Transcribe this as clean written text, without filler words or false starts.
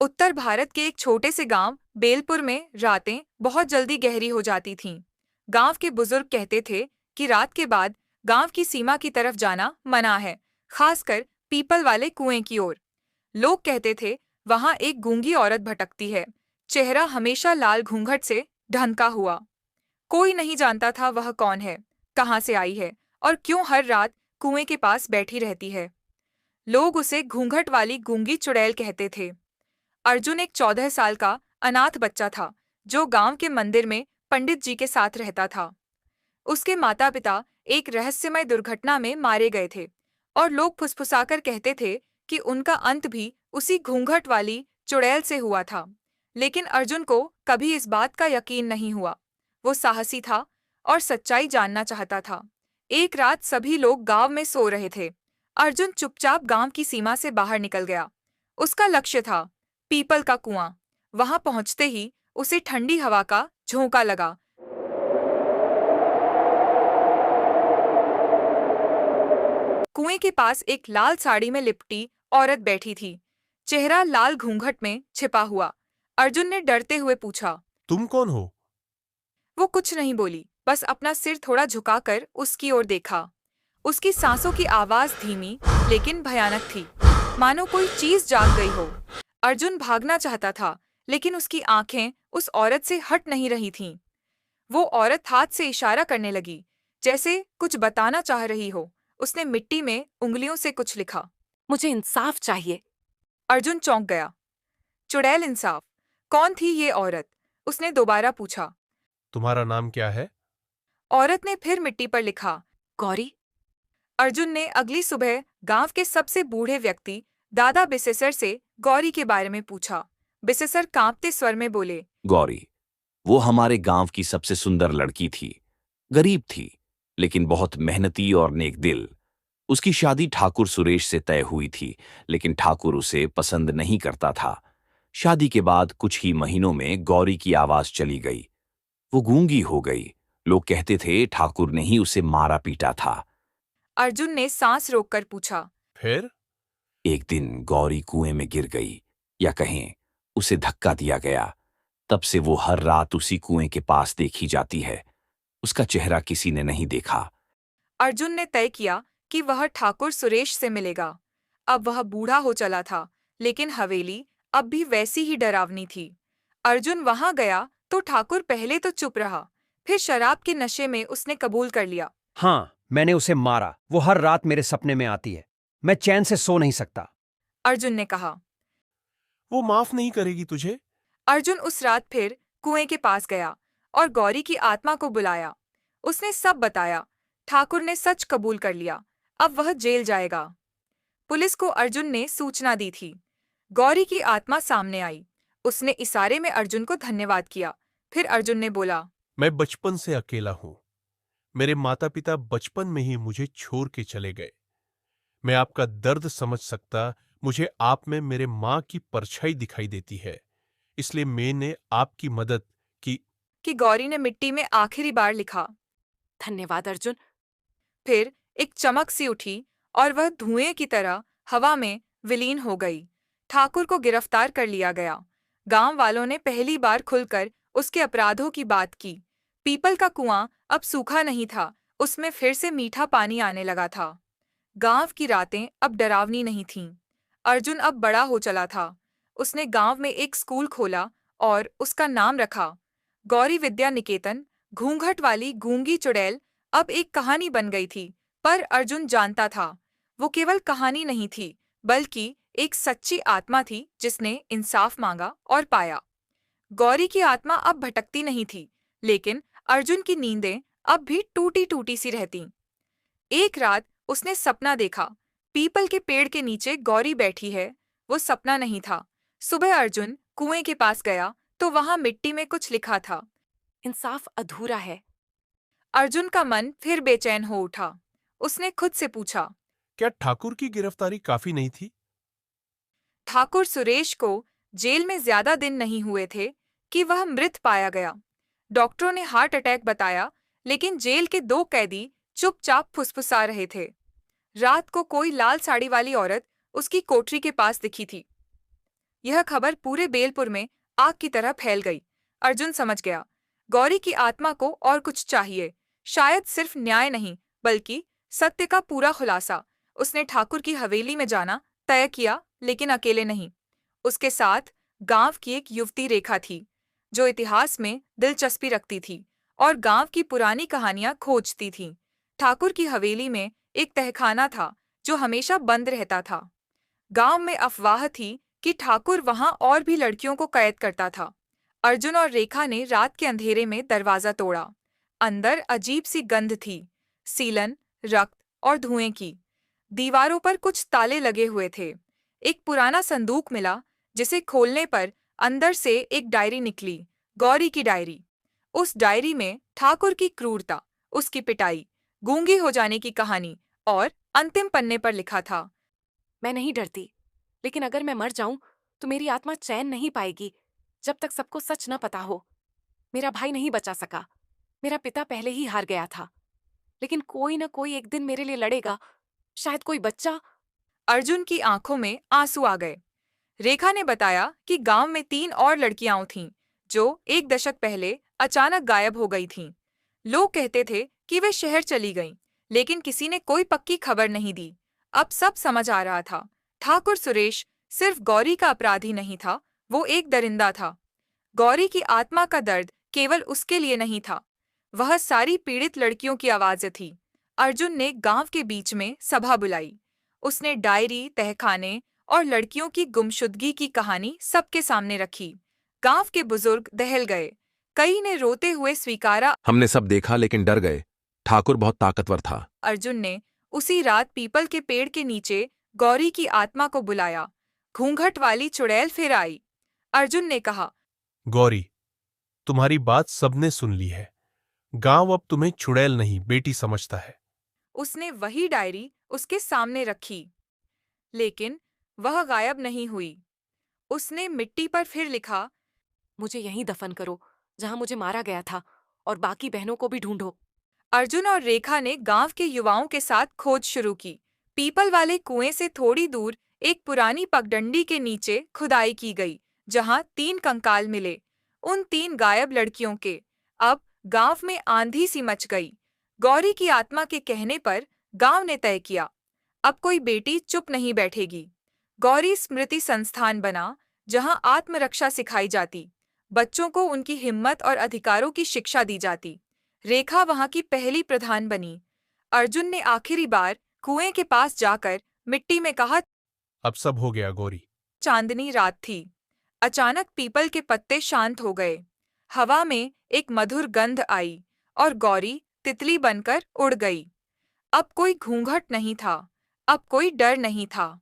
उत्तर भारत के एक छोटे से गांव बेलपुर में रातें बहुत जल्दी गहरी हो जाती थीं। गांव के बुजुर्ग कहते थे कि रात के बाद गांव की सीमा की तरफ जाना मना है, खासकर पीपल वाले कुएं की ओर। लोग कहते थे वहां एक गूंगी औरत भटकती है, चेहरा हमेशा लाल घूंघट से ढंका हुआ। कोई नहीं जानता था वह कौन है, कहाँ से आई है और क्यों हर रात कुएं के पास बैठी रहती है। लोग उसे घूंघट वाली गूंगी चुड़ैल कहते थे। अर्जुन एक 14 साल का अनाथ बच्चा था जो गांव के मंदिर में पंडित जी के साथ रहता था। उसके माता पिता एक रहस्यमय दुर्घटना में मारे गए थे और लोग फुसफुसाकर कहते थे कि उनका अंत भी उसी घूंघट वाली चुड़ैल से हुआ था। लेकिन अर्जुन को कभी इस बात का यकीन नहीं हुआ। वो साहसी था और सच्चाई जानना चाहता था। एक रात सभी लोग गांव में सो रहे थे। अर्जुन चुपचाप गांव की सीमा से बाहर निकल गया। उसका लक्ष्य था पीपल का कुआं। वहां पहुंचते ही उसे ठंडी हवा का झोंका लगा। कुएं के पास एक लाल साड़ी में लिपटी औरत बैठी थी, चेहरा लाल घूंघट में छिपा हुआ। अर्जुन ने डरते हुए पूछा, तुम कौन हो? वो कुछ नहीं बोली, बस अपना सिर थोड़ा झुकाकर उसकी ओर देखा। उसकी सांसों की आवाज धीमी लेकिन भयानक थी, मानो कोई चीज जाग गई हो। अर्जुन भागना चाहता था, लेकिन उसकी आंखें उस औरत से हट नहीं रही थीं। वो औरत हाथ से इशारा करने लगी, जैसे कुछ बताना चाह रही हो। उसने मिट्टी में उंगलियों से कुछ लिखा। मुझे इंसाफ चाहिए। अर्जुन चौंक गया। चुड़ैल इंसाफ? कौन थी ये औरत? उसने दोबारा पूछा। तुम्हारा नाम क्या है? औरत ने फिर मिट्टी पर लिखा, गौरी। अर्जुन ने अगली सुबह गांव के सबसे बूढ़े व्यक्ति दादा बिसेसर से गौरी के बारे में पूछा। बिसेसर कांपते स्वर में बोले, गौरी, वो हमारे गांव की सबसे सुंदर लड़की थी। गरीब थी, लेकिन बहुत मेहनती और नेक दिल। उसकी शादी ठाकुर सुरेश से तय हुई थी, लेकिन ठाकुर उसे पसंद नहीं करता था। शादी के बाद कुछ ही महीनों में गौरी की आवाज चली गई। वो गूंगी हो गई। लोग कहते थे ठाकुर ने ही उसे मारा पीटा था। अर्जुन ने सांस रोककर पूछा, फिर? एक दिन गौरी कुएं में गिर गई, या कहें उसे धक्का दिया गया। तब से वो हर रात उसी कुएं के पास देखी जाती है। उसका चेहरा किसी ने नहीं देखा। अर्जुन ने तय किया कि वह ठाकुर सुरेश से मिलेगा। अब वह बूढ़ा हो चला था, लेकिन हवेली अब भी वैसी ही डरावनी थी। अर्जुन वहां गया तो ठाकुर पहले तो चुप रहा, फिर शराब के नशे में उसने कबूल कर लिया। हाँ, मैंने उसे मारा। वो हर रात मेरे सपने में आती है। मैं चैन से सो नहीं सकता। अर्जुन ने कहा। वो माफ नहीं करेगी तुझे? अर्जुन उस रात फिर कुएं के पास गया और गौरी की आत्मा को बुलाया। उसने सब बताया। ठाकुर ने सच कबूल कर लिया। अब वह जेल जाएगा। पुलिस को अर्जुन ने सूचना दी थी। गौरी की आत्मा सामने आई। उसने इशारे में अर्जुन को धन्यवाद किया। फिर अर्जुन ने बोला, मैं बचपन से अकेला हूं। मेरे माता पिता बचपन में ही मुझे छोड़ के चले गए। मैं आपका दर्द समझ सकता। मुझे आप में मेरे माँ की परछाई दिखाई देती है, इसलिए मैंने आपकी मदद की। कि गौरी ने मिट्टी में आखिरी बार लिखा। धन्यवाद अर्जुन। फिर एक चमक सी उठी और वह धुएं की तरह हवा में विलीन हो गई। ठाकुर को गिरफ्तार कर लिया गया। गांव वालों ने पहली बार खुलकर उसके अपराधों की बात की। पीपल का कुआं अब सूखा नहीं था, उसमें फिर से मीठा पानी आने लगा था। गांव की रातें अब डरावनी नहीं थीं। अर्जुन अब बड़ा हो चला था। उसने गांव में एक स्कूल खोला और उसका नाम रखा गौरी विद्या निकेतन। घूंघट वाली गूंगी चुड़ैल अब एक कहानी बन गई थी, पर अर्जुन जानता था वो केवल कहानी नहीं थी, बल्कि एक सच्ची आत्मा थी जिसने इंसाफ मांगा और पाया। गौरी की आत्मा अब भटकती नहीं थी, लेकिन अर्जुन की नींदें अब भी टूटी टूटी सी रहतीं। एक रात उसने सपना देखा, पीपल के पेड़ के नीचे गौरी बैठी है। वो सपना नहीं था। सुबह अर्जुन कुएं के पास गया तो वहां मिट्टी में कुछ लिखा था। इंसाफ अधूरा है। अर्जुन का मन फिर बेचैन हो उठा। उसने खुद से पूछा, क्या ठाकुर की गिरफ्तारी काफी नहीं थी? ठाकुर सुरेश को जेल में ज्यादा दिन नहीं हुए थे कि वह मृत पाया गया। डॉक्टरों ने हार्ट अटैक बताया, लेकिन जेल के 2 कैदी चुपचाप फुसफुसा रहे थे। रात को कोई लाल साड़ी वाली औरत उसकी कोठरी के पास दिखी थी। यह खबर पूरे बेलपुर में आग की तरह फैल गई। अर्जुन समझ गया, गौरी की आत्मा को और कुछ चाहिए, शायद सिर्फ न्याय नहीं बल्कि सत्य का पूरा खुलासा। उसने ठाकुर की हवेली में जाना तय किया, लेकिन अकेले नहीं। उसके साथ गांव की एक युवती रेखा थी, जो इतिहास में दिलचस्पी रखती थी और गांव की पुरानी कहानियां खोजती थी। ठाकुर की हवेली में एक तहखाना था जो हमेशा बंद रहता था। गांव में अफवाह थी कि ठाकुर वहां और भी लड़कियों को कैद करता था। अर्जुन और रेखा ने रात के अंधेरे में दरवाजा तोड़ा। अंदर अजीब सी गंध थी, सीलन, रक्त और धुएं की। दीवारों पर कुछ ताले लगे हुए थे। एक पुराना संदूक मिला, जिसे खोलने पर अंदर से एक डायरी निकली, गौरी की डायरी। उस डायरी में ठाकुर की क्रूरता, उसकी पिटाई, गूंगी हो जाने की कहानी और अंतिम पन्ने पर लिखा था, मैं नहीं डरती, लेकिन अगर मैं मर जाऊं तो मेरी आत्मा चैन नहीं पाएगी जब तक सबको सच न पता हो। मेरा भाई नहीं बचा सका, मेरा पिता पहले ही हार गया था, लेकिन कोई न कोई एक दिन मेरे लिए लड़ेगा, शायद कोई बच्चा। अर्जुन की आंखों में आंसू आ गए। रेखा ने बताया कि गांव में 3 और लड़कियां थीं, जो 1 दशक पहले अचानक गायब हो गई थीं। लोग कहते थे कि वे शहर चली गईं, लेकिन किसी ने कोई पक्की खबर नहीं दी। अब सब समझ आ रहा था, ठाकुर सुरेश सिर्फ गौरी का अपराधी नहीं था, वो एक दरिंदा था। गौरी की आत्मा का दर्द केवल उसके लिए नहीं था, वह सारी पीड़ित लड़कियों की आवाज़ थी। अर्जुन ने गांव के बीच में सभा बुलाई। उसने डायरी, तहखाने और लड़कियों की गुमशुदगी की कहानी सबके सामने रखी। गांव के बुजुर्ग दहल गए। कई ने रोते हुए स्वीकारा, हमने सब देखा लेकिन डर गए। ठाकुर बहुत ताकतवर था। अर्जुन ने उसी रात पीपल के पेड़ के नीचे गौरी की आत्मा को बुलाया। घूंघट वाली चुड़ैल फिर आई। अर्जुन ने कहा, गौरी, तुम्हारी बात सबने सुन ली है। गांव अब तुम्हें चुड़ैल नहीं, बेटी समझता है। उसने वही डायरी उसके सामने रखी, लेकिन वह गायब नहीं हुई। उसने मिट्टी पर फिर लिखा, मुझे यहीं दफन करो जहां मुझे मारा गया था, और बाकी बहनों को भी ढूंढो। अर्जुन और रेखा ने गांव के युवाओं के साथ खोज शुरू की। पीपल वाले कुएं से थोड़ी दूर एक पुरानी पगडंडी के नीचे खुदाई की गई, जहां 3 कंकाल मिले, उन 3 गायब लड़कियों के। अब गांव में आंधी सी मच गई। गौरी की आत्मा के कहने पर गांव ने तय किया, अब कोई बेटी चुप नहीं बैठेगी। गौरी स्मृति संस्थान बना, जहां आत्मरक्षा सिखाई जाती, बच्चों को उनकी हिम्मत और अधिकारों की शिक्षा दी जाती। रेखा वहां की पहली प्रधान बनी। अर्जुन ने आखिरी बार कुएं के पास जाकर मिट्टी में कहा, अब सब हो गया गौरी। चांदनी रात थी। अचानक पीपल के पत्ते शांत हो गए। हवा में एक मधुर गंध आई और गौरी तितली बनकर उड़ गई। अब कोई घूंघट नहीं था, अब कोई डर नहीं था।